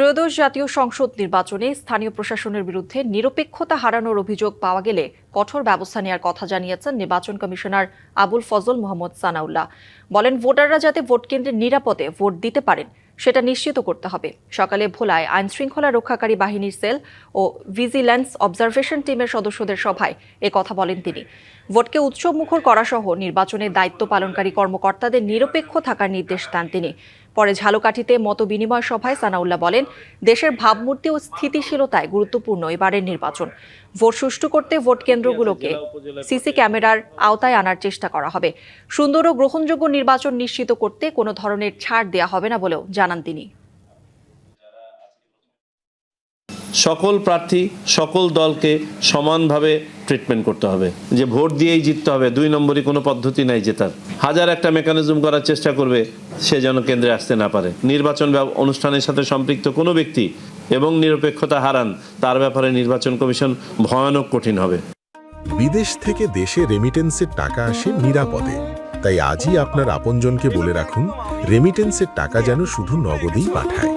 ত্রয়োদশ জাতীয় সংসদ নির্বাচনে স্থানীয় প্রশাসনের বিরুদ্ধে নিরপেক্ষতা হারানোর অভিযোগ পাওয়া গেলে কঠোর ব্যবস্থা নেওয়ার কথা জানিয়েছেন নির্বাচন কমিশনার আবুল ফজল মোহাম্মদ সানাউল্লাহ। বলেন, ভোটাররা যাতে ভোটকেন্দ্রে নিরাপদে ভোট দিতে পারেন সেটা নিশ্চিত করতে হবে। সকালে ভোলায় আইন শৃঙ্খলা রক্ষাকারী বাহিনীর সেল ও ভিজিল্যান্স অবজারভেশন টিমের সদস্যদের সভায় কথা বলেন তিনি। ভোটকে উৎসবমুখর করা সহ নির্বাচনের দায়িত্ব পালনকারী কর্মকর্তাদের নিরপেক্ষ থাকার নির্দেশ দেন তিনি। পরে ঝালকাঠিতে মতবিনিময় সভায় সানাউল্লাহ বলেন, দেশের ভাবমূর্তি ও স্থিতিশীলতায় গুরুত্বপূর্ণ এবারের নির্বাচন। ভোট সুষ্ঠু করতে ভোট কেন্দ্রগুলোকে সিসি ক্যামেরার আওতায় আনার চেষ্টা করা হবে। সুন্দর ও গ্রহণযোগ্য নির্বাচন নিশ্চিত করতে কোনো ধরনের ছাড় দেওয়া হবে না বলেও জানান তিনি। সকল প্রার্থী সকল দলকে সমানভাবে ট্রিটমেন্ট করতে হবে, যে ভোট দিয়েই জিততে হবে, 2 নম্বরই কোনো পদ্ধতি নাই জেতার। হাজার একটা মেকানিজম করার চেষ্টা করবে, সে যেন কেন্দ্রে আসতে না পারে। নির্বাচন অনুষ্ঠানের সাথে সম্পৃক্ত কোনো ব্যক্তি এবং নিরপেক্ষতা হারান, তার ব্যাপারে নির্বাচন কমিশন ভয়ানক কঠিন হবে। বিদেশ থেকে দেশে রেমিটেন্সের টাকা আসে নিরাপদে। তাই আজই আপনার আপনজনকে বলে রাখুন, রেমিটেন্সের টাকা যেন শুধু নগদেই পাঠায়।